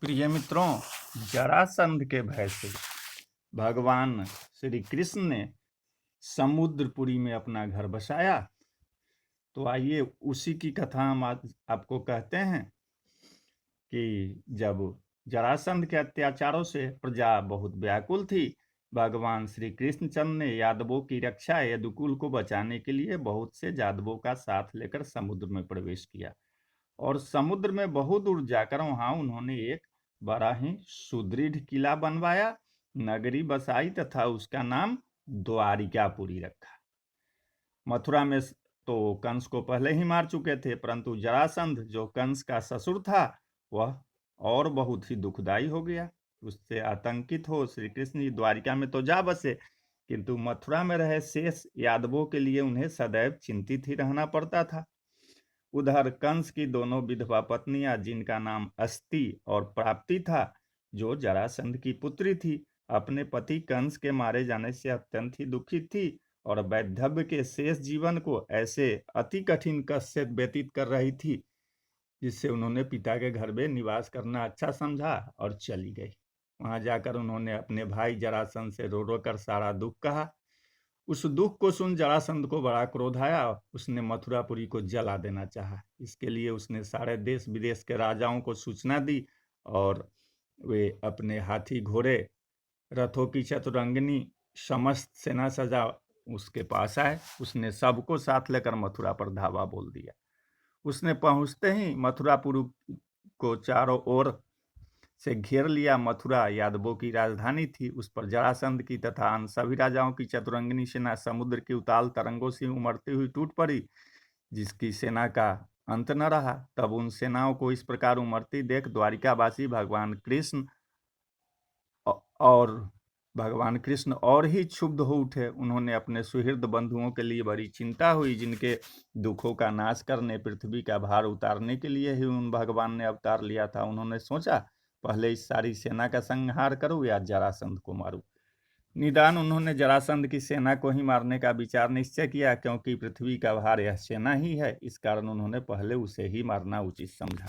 प्रिय मित्रों, जरासंध के भय से भगवान श्री कृष्ण ने समुद्रपुरी में अपना घर बसाया। तो आइए उसी की कथा हम आज आपको कहते हैं कि जब जरासंध के अत्याचारों से प्रजा बहुत व्याकुल थी, भगवान श्री कृष्णचंद्र ने यादवों की रक्षा यदुकुल को बचाने के लिए बहुत से यादवों का साथ लेकर समुद्र में प्रवेश किया और समुद्र में बहुत दूर जाकर वहां उन्होंने एक बड़ा ही सुदृढ़ किला बनवाया, नगरी बसाई तथा उसका नाम द्वारिकापुरी रखा। मथुरा में तो कंस को पहले ही मार चुके थे, परंतु जरासंध जो कंस का ससुर था वह और बहुत ही दुखदाई हो गया। उससे आतंकित हो श्री कृष्ण जी द्वारिका में तो जा बसे, किंतु मथुरा में रहे शेष यादवों के लिए उन्हें सदैव चिंतित ही रहना पड़ता था। उधर कंस की दोनों विधवा पत्नियां, जिनका नाम अस्ति और प्राप्ति था, जो जरासंध की पुत्री थी, अपने पति कंस के मारे जाने से अत्यंत ही दुखित थी और वैधव्य के शेष जीवन को ऐसे अति कठिन कष्ट से व्यतीत कर रही थी, जिससे उन्होंने पिता के घर में निवास करना अच्छा समझा और चली गई। वहां जाकर उन्होंने अपने भाई जरासंध से रो रो कर सारा दुख कहा। उस दुख को सुन जरासंध को बड़ा क्रोध आया। उसने मथुरापुरी को जला देना चाहा। इसके लिए उसने सारे देश विदेश के राजाओं को सूचना दी और वे अपने हाथी घोड़े, रथों की चतुरंगिनी, समस्त सेना सजा उसके पास आए। उसने सबको साथ लेकर मथुरा पर धावा बोल दिया। उसने पहुंचते ही मथुरापुर को चारों ओर से घेर लिया। मथुरा यादवों की राजधानी थी। उस पर जरासंध की तथा अन्य सभी राजाओं की चतुरंगिनी सेना समुद्र की उताल तरंगों से उमड़ती हुई टूट पड़ी, जिसकी सेना का अंत न रहा। तब उन सेनाओं को इस प्रकार उमड़ती देख द्वारिकावासी भगवान कृष्ण और ही क्षुब्ध हो उठे। उन्होंने अपने सुहृद बंधुओं के लिए बड़ी चिंता हुई, जिनके दुखों का नाश करने, पृथ्वी का भार उतारने के लिए ही उन भगवान ने अवतार लिया था। उन्होंने सोचा, पहले इस सारी सेना का संहार करूं या जरासंध को मारूं। निदान उन्होंने जरासंध की सेना को ही मारने का विचार निश्चय किया, क्योंकि पृथ्वी का भार यह सेना ही है। इस कारण उन्होंने पहले उसे ही मारना उचित समझा।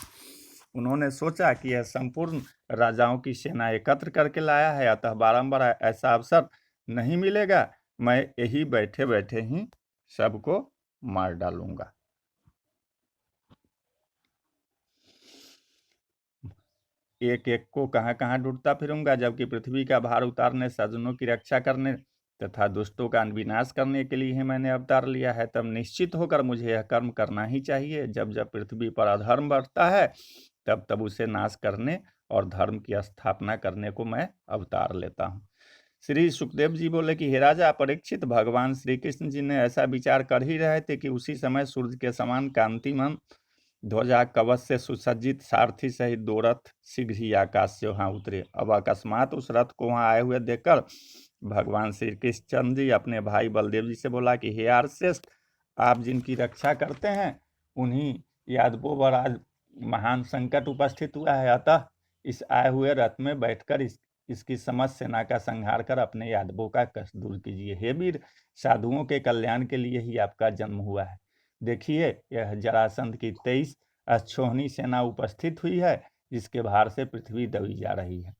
उन्होंने सोचा कि यह संपूर्ण राजाओं की सेना एकत्र करके लाया है, अतः बारंबार ऐसा अवसर नहीं मिलेगा। मैं यही बैठे बैठे ही सबको मार डालूंगा। एक एक को कहां कहां ढूंढता फिरूंगा, जबकि पृथ्वी का भार उतारने, सज्जनों की रक्षा करने तथा दुष्टों का विनाश करने के लिए ही मैंने अवतार लिया है। तब निश्चित होकर मुझे यह कर्म करना ही चाहिए। जब जब पृथ्वी पर अधर्म बढ़ता है, तब तब उसे नाश करने और धर्म की स्थापना करने को मैं अवतार लेता हूँ। श्री सुखदेव जी बोले कि हे राजा परीक्षित, भगवान श्री कृष्ण जी ने ऐसा विचार कर ही रहे थे कि उसी समय सूर्य के समान कांतिमान ध्वजा कवच से सुसज्जित सारथी सहित 2 रथ शीघ्र ही आकाश से वहां उतरे। अब अकस्मात उस रथ को वहां आए हुए देखकर भगवान श्री कृष्णचंद्र जी अपने भाई बलदेव जी से बोला कि हे आर्यश्रेष्ठ, आप जिनकी रक्षा करते हैं, उन्हीं यादवों पर आज महान संकट उपस्थित हुआ है। अतः इस आए हुए रथ में बैठकर इसकी समस्त सेना का संहार कर अपने यादवों का कष्ट दूर कीजिए। हे वीर, साधुओं के कल्याण के लिए ही आपका जन्म हुआ है। देखिए, यह जरासंध की 23 अक्षोहिणी सेना उपस्थित हुई है, जिसके भार से पृथ्वी दबी जा रही है।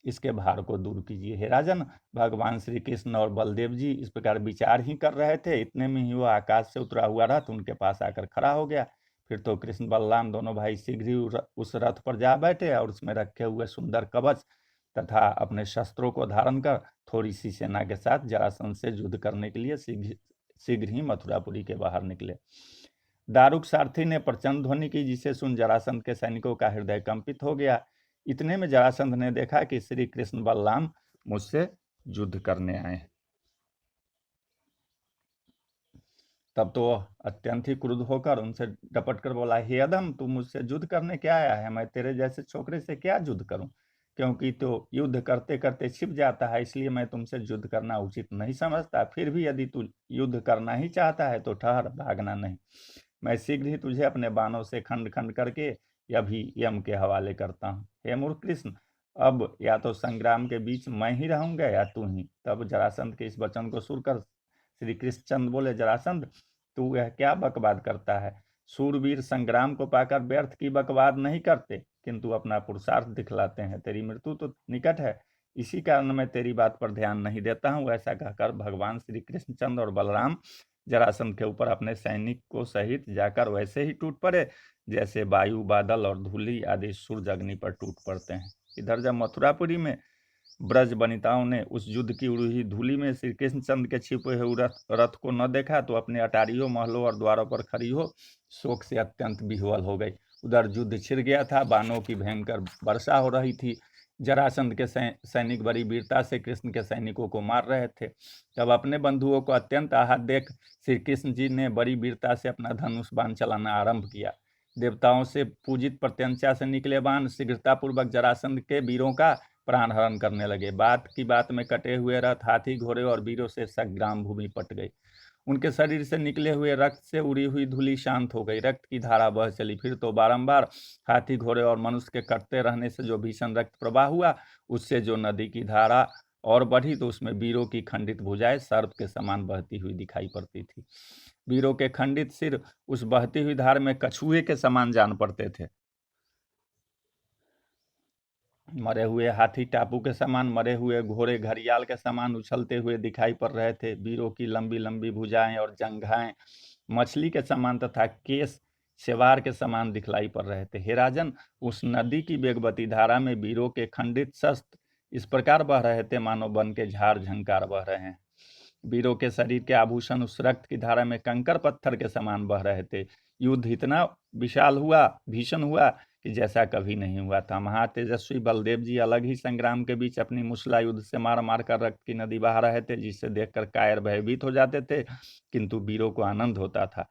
इसके भार को दूर कीजिए। हे राजन, भगवान श्री कृष्ण और बलदेव जी इस प्रकार विचार ही कर रहे थे, इतने में ही वह आकाश से उतरा हुआ रथ उनके पास आकर खड़ा हो गया। फिर तो कृष्ण बलराम दोनों भाई शीघ्र ही उस रथ पर जा बैठे और उसमें रखे हुए सुंदर कवच तथा अपने शस्त्रों को धारण कर थोड़ी सी सेना के साथ जरासंध से युद्ध करने के लिए शीघ्र ही मथुरापुरी के बाहर निकले। दारुक सारथी ने प्रचंड ध्वनि की, जिसे सुन जरासंध के सैनिकों का हृदय कंपित हो गया। इतने में जरासंध ने देखा कि श्री कृष्ण बलराम मुझसे युद्ध करने आए। तब तो अत्यंत ही क्रुद्ध होकर उनसे डपट कर बोला, हे अधम, तू मुझसे युद्ध करने क्या आया है? मैं तेरे जैसे छोकरे से क्या युद्ध करूं? क्योंकि तो युद्ध करते करते छिप जाता है, इसलिए मैं तुमसे युद्ध करना उचित नहीं समझता। फिर भी यदि तू युद्ध करना ही चाहता है तो ठहर, भागना नहीं। मैं शीघ्र ही तुझे अपने बाणों से खंड खंड करके अभी यम के हवाले करता हूँ। हे मूर्ख कृष्ण, अब या तो संग्राम के बीच मैं ही रहूंगा या तू ही। तब जरासंध के इस वचन को सुनकर श्री कृष्णचंद्र बोले, जरासंध, तू यह क्या बकवाद करता है? सूरवीर संग्राम को पाकर व्यर्थ की बकवाद नहीं करते। किंतु अपना पुरुषार्थ दिखलाते हैं। तेरी मृत्यु तो निकट है, इसी कारण मैं तेरी बात पर ध्यान नहीं देता हूँ। ऐसा कहकर भगवान श्री कृष्णचंद्र और बलराम जरासंध के ऊपर अपने सैनिक को सहित जाकर वैसे ही टूट पड़े जैसे वायु, बादल और धूलि आदि सूरज अग्नि पर टूट पड़ते हैं। इधर जब मथुरापुरी में ब्रज वनिताओं ने उस युद्ध की उड़ी हुई धूलि में श्री कृष्णचंद्र के छिपे हुए रथ को न देखा तो अपने अटारियों, महलों और द्वारों पर खड़ी हो शोक से अत्यंत विह्वल हो गई। उधर युद्ध छिड़ गया था, बाणों की भयंकर वर्षा हो रही थी। जरासंध के सैनिक बड़ी वीरता से कृष्ण के सैनिकों को मार रहे थे। तब अपने बंधुओं को अत्यंत आहत देख श्री कृष्ण जी ने बड़ी वीरता से अपना धनुष बाण चलाना आरंभ किया। देवताओं से पूजित प्रत्यंचा से निकले बाण शीघ्रतापूर्वक जरासंध के वीरों का प्राण हरण करने लगे। बात की बात में कटे हुए रथ, हाथी, घोड़े और वीरों से संग्राम भूमि पट गई। उनके शरीर से निकले हुए रक्त से उड़ी हुई धूलि शांत हो गई। रक्त की धारा बह चली। फिर तो बारंबार हाथी, घोड़े और मनुष्य के कटते रहने से जो भीषण रक्त प्रवाह हुआ, उससे जो नदी की धारा और बढ़ी तो उसमें वीरों की खंडित भुजाएं सर्प के समान बहती हुई दिखाई पड़ती थी। वीरों के खंडित सिर उस बहती हुई धार में कछुए के समान जान पड़ते थे। मरे हुए हाथी टापू के समान, मरे हुए घोड़े घड़ियाल के समान उछलते हुए दिखाई पड़ रहे थे। वीरों की लंबी लंबी भुजाएं और जंघाएं मछली के समान तथा केस शेवार के समान दिखलाई पड़ रहे थे। हे राजन, उस नदी की वेगवती धारा में वीरों के खंडित शस्त्र इस प्रकार बह रहे थे मानो वन के झाड़ झंकार बह रहे हैं। वीरों के शरीर के आभूषण उस रक्त की धारा में कंकर पत्थर के समान बह रहे थे। युद्ध इतना विशाल हुआ, भीषण हुआ कि जैसा कभी नहीं हुआ था। महातेजस्वी बलदेव जी अलग ही संग्राम के बीच अपनी मुसला युद्ध से मार मार कर रक्त की नदी बहा रहे थे, जिसे देखकर कायर भयभीत हो जाते थे, किंतु वीरों को आनंद होता था।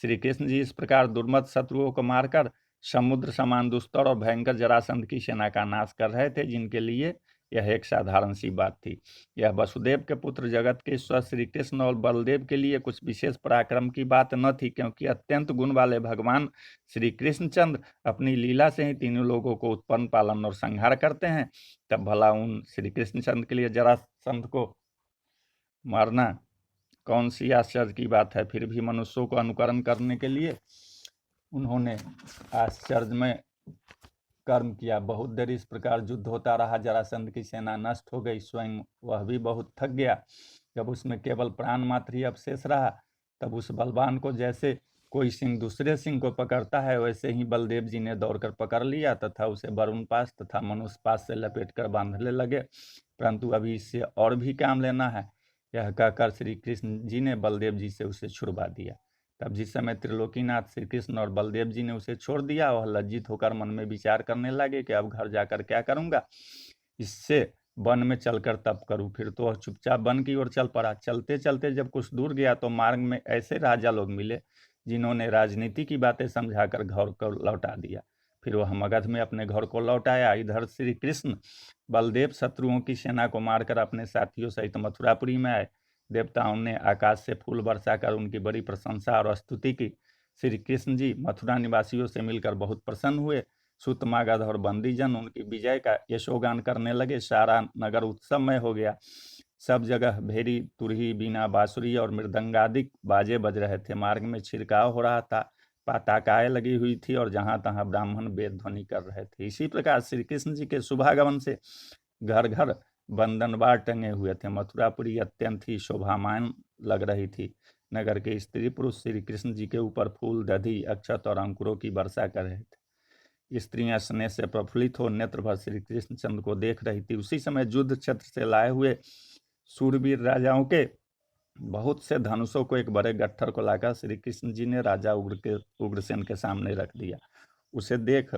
श्री कृष्ण जी इस प्रकार दुर्मत शत्रुओं को मारकर समुद्र समान दुस्तर और भयंकर जरासंध की सेना का नाश कर रहे थे, जिनके लिए यह एक साधारण सी बात थी। यह वसुदेव के पुत्र जगत के ईश्वर श्री कृष्ण और बलदेव के लिए कुछ विशेष पराक्रम की बात न थी, क्योंकि अत्यंत गुण वाले भगवान श्री कृष्णचंद्र अपनी लीला से ही तीनों लोगों को उत्पन्न, पालन और संहार करते हैं। तब भला उन श्री कृष्णचंद्र के लिए जरासंध को मारना कौन सी आश्चर्य की बात है। फिर भी मनुष्यों को अनुकरण करने के लिए उन्होंने आश्चर्यमय कर्म किया। बहुत देर इस प्रकार युद्ध होता रहा। जरासंध की सेना नष्ट हो गई, स्वयं वह भी बहुत थक गया। जब उसमें केवल प्राण मात्र ही अवशेष रहा, तब उस बलवान को जैसे कोई सिंह दूसरे सिंह को पकड़ता है, वैसे ही बलदेव जी ने दौड़कर पकड़ लिया तथा उसे वरुण पास तथा मनुष्य पास से लपेटकर बांधने लगे। परंतु अभी इससे और भी काम लेना है, यह कहकर श्री कृष्ण जी ने बलदेव जी से उसे छुड़वा दिया। तब जिस समय त्रिलोकीनाथ श्री कृष्ण और बलदेव जी ने उसे छोड़ दिया, वह लज्जित होकर मन में विचार करने लगे कि अब घर जाकर क्या करूंगा, इससे वन में चलकर तप करूं। फिर तो वह चुपचाप वन की ओर चल पड़ा। चलते चलते जब कुछ दूर गया तो मार्ग में ऐसे राजा लोग मिले जिन्होंने राजनीति की बातें समझाकर घर को लौटा दिया। फिर वह मगध में अपने घर को लौट आया। इधर श्री कृष्ण बलदेव शत्रुओं की सेना को मारकर अपने साथियों सहित मथुरापुरी में आए। देवताओं ने आकाश से फूल बरसाकर उनकी बड़ी प्रशंसा और स्तुति की। श्री कृष्ण जी मथुरा निवासियों से मिलकर बहुत प्रसन्न हुए। सूत, मागध और बंदीजन उनकी विजय का यशोगान करने लगे। सारा नगर उत्सवमय हो गया। सब जगह भेरी, तुरही, बीना, बांसुरी और मृदंगादिक बाजे बज रहे थे। मार्ग में छिड़काव हो रहा था, पताकाएं लगी हुई थी और जहां तहां ब्राह्मण वेद ध्वनि कर रहे थे। इसी प्रकार श्री कृष्ण जी के शुभागमन से घर घर बंधनवार टंगे हुए थे। मथुरापुरी अत्यंत ही शोभामान लग रही थी। नगर के स्त्री पुरुष श्री कृष्ण जी के ऊपर फूल, दधी, अक्षत और अंकुरों की वर्षा कर रहे थे। स्त्रियां स्नेह से प्रफुल्लित हो नेत्र भर श्री कृष्णचंद्र को देख रही थी। उसी समय युद्ध क्षेत्र से लाए हुए सूरवीर राजाओं के बहुत से धनुषों को एक बड़े गट्ठर को लाकर श्री कृष्ण जी ने राजा उग्रसेन के सामने रख दिया। उसे देख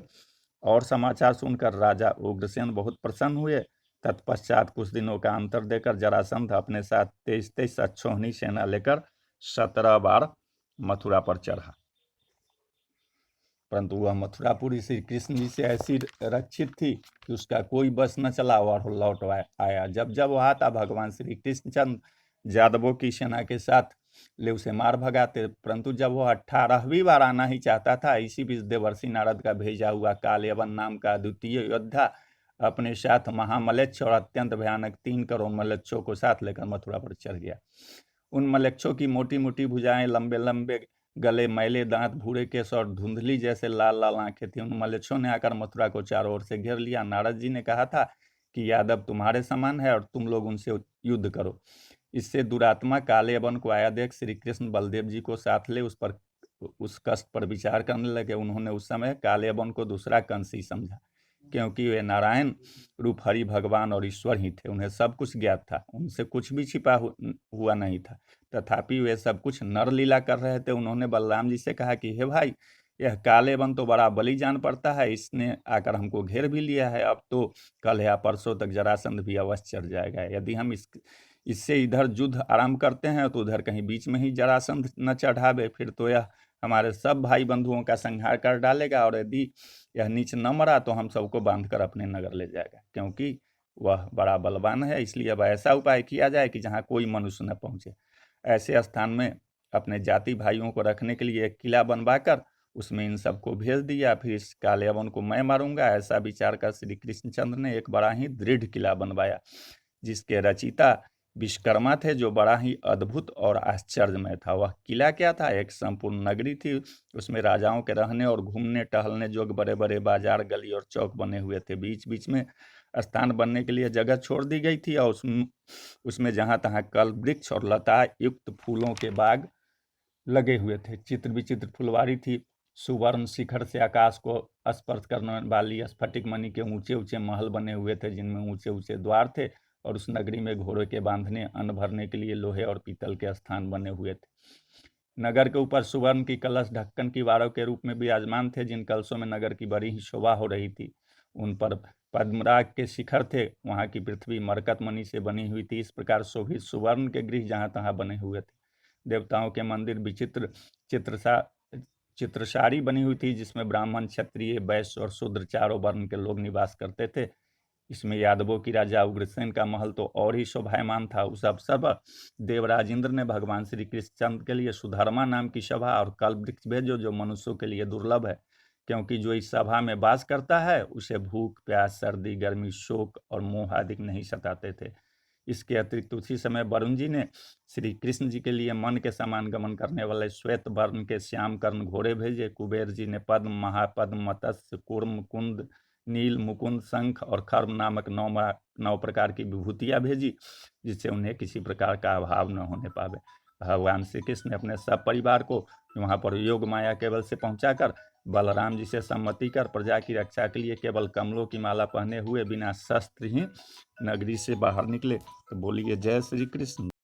और समाचार सुनकर राजा उग्रसेन बहुत प्रसन्न हुए। तत्पश्चात कुछ दिनों का अंतर देकर जरासंध अपने साथ 23 अक्षौहिणी सेना लेकर 17 बार मथुरा पर चढ़ा, परंतु वह मथुरापुरी श्री कृष्ण जी से ऐसी रक्षित थी कि उसका कोई बस न चला और लौट आया। जब जब वह आता, भगवान श्री कृष्णचंद्र यादवों की सेना के साथ ले उसे मार भगाते। परंतु जब वह 18वीं बार आना ही चाहता था, इसी बीच देवर्षि नारद का भेजा हुआ कालयवन नाम का द्वितीय योद्धा अपने साथ महामलेच्छ और अत्यंत भयानक 3 करोड़ मलेच्छों को साथ लेकर मथुरा पर चढ़ गया। उन मलेच्छों की मोटी मोटी भुजाएं, लंबे लंबे गले मैले दांत, भूरे केस और धुंधली जैसे लाल लाल आंखें थी। उन मलेच्छों ने आकर मथुरा को चारों ओर से घेर लिया। नारद जी ने कहा था कि यादव तुम्हारे समान है और तुम लोग उनसे युद्ध करो। इससे दुरात्मा काले वन को आया देख श्री कृष्ण बलदेव जी को साथ ले उस कष्ट पर विचार करने लगे। उन्होंने उस समय काले वन को दूसरा कंस ही समझा, क्योंकि वे नारायण रूप हरि भगवान और ईश्वर ही थे। उन्हें सब कुछ ज्ञात था, उनसे कुछ भी छिपा हुआ नहीं था। तथापि वे सब कुछ नर लीला कर रहे थे। उन्होंने बलराम जी से कहा कि हे भाई, यह काले वन तो बड़ा बली जान पड़ता है, इसने आकर हमको घेर भी लिया है। अब तो कल या परसों तक जरासंध भी अवश्य चढ़ जाएगा। यदि हम इससे इधर युद्ध आरंभ करते हैं तो उधर कहीं बीच में ही जरासंध न चढ़ावे, फिर तो यह हमारे सब भाई बंधुओं का संहार कर डालेगा, और यदि यह नीच न मरा तो हम सबको बांधकर अपने नगर ले जाएगा, क्योंकि वह बड़ा बलवान है। इसलिए अब ऐसा उपाय किया जाए कि जहाँ कोई मनुष्य न पहुँचे। ऐसे स्थान में अपने जाति भाइयों को रखने के लिए एक किला बनवाकर उसमें इन सबको भेज दिया। फिर इस काले वन को मैं मारूंगा, ऐसा विचार कर श्री कृष्णचंद्र ने एक बड़ा ही दृढ़ किला बनवाया, जिसके रचिता विश्वकर्मा थे, जो बड़ा ही अद्भुत और आश्चर्यमय था। वह किला क्या था? एक संपूर्ण नगरी थी। उसमें राजाओं के रहने और घूमने टहलने योग्य बड़े बड़े बाजार, गली और चौक बने हुए थे। बीच बीच में स्थान बनने के लिए जगह छोड़ दी गई थी, और उसमें जहाँ तहाँ कल वृक्ष और लता युक्त फूलों के बाग लगे हुए थे। चित्र विचित्र फुलवारी थी। सुवर्ण शिखर से आकाश को स्पर्श करने वाली स्फटिक मणि के ऊंचे ऊंचे महल बने हुए थे, जिनमें ऊंचे ऊंचे द्वार थे, और उस नगरी में घोड़े के बांधने, अन्न भरने के लिए लोहे और पीतल के स्थान बने हुए थे। नगर के ऊपर सुवर्ण की कलश ढक्कन की वारों के रूप में विराजमान थे, जिन कलशों में नगर की बड़ी ही शोभा हो रही थी। उन पर पद्मराग के शिखर थे। वहां की पृथ्वी मरकत मणि से बनी हुई थी। इस प्रकार शोभित सुवर्ण के गृह जहां तहां बने हुए थे। देवताओं के मंदिर विचित्र चित्रसारी बनी हुई थी, जिसमें ब्राह्मण, क्षत्रिय, वैश्य और शूद्र चारों वर्ण के लोग निवास करते थे। इसमें यादवों की राजा उग्रसेन का महल तो और ही शोभायमान था। उस अवसर पर देवराज इंद्र ने भगवान श्री कृष्णचंद्र के लिए सुधर्मा नाम की सभा और कल्पवृक्ष भेजो, जो मनुष्यों के लिए दुर्लभ है, क्योंकि जो इस सभा में वास करता है उसे भूख, प्यास, सर्दी, गर्मी, शोक और मोह आदि नहीं सताते थे। इसके अतिरिक्त उसी समय वरुण जी ने श्री कृष्ण जी के लिए मन के समान गमन करने वाले श्वेत वर्ण के श्याम कर्ण घोड़े भेजे। कुबेर जी ने पद्म, महापद्म, मत्स्य, कूर्म, कुंद, नील, मुकुंद, शंख और खर्म नामक 9 प्रकार की विभूतियां भेजी, जिससे उन्हें किसी प्रकार का अभाव न होने पावे। भगवान श्री कृष्ण ने अपने सब परिवार को वहां पर योग माया केवल से पहुंचाकर बलराम जी से सम्मति कर प्रजा की रक्षा के लिए केवल कमलों की माला पहने हुए बिना शस्त्र ही नगरी से बाहर निकले। तो बोलिए जय श्री कृष्ण।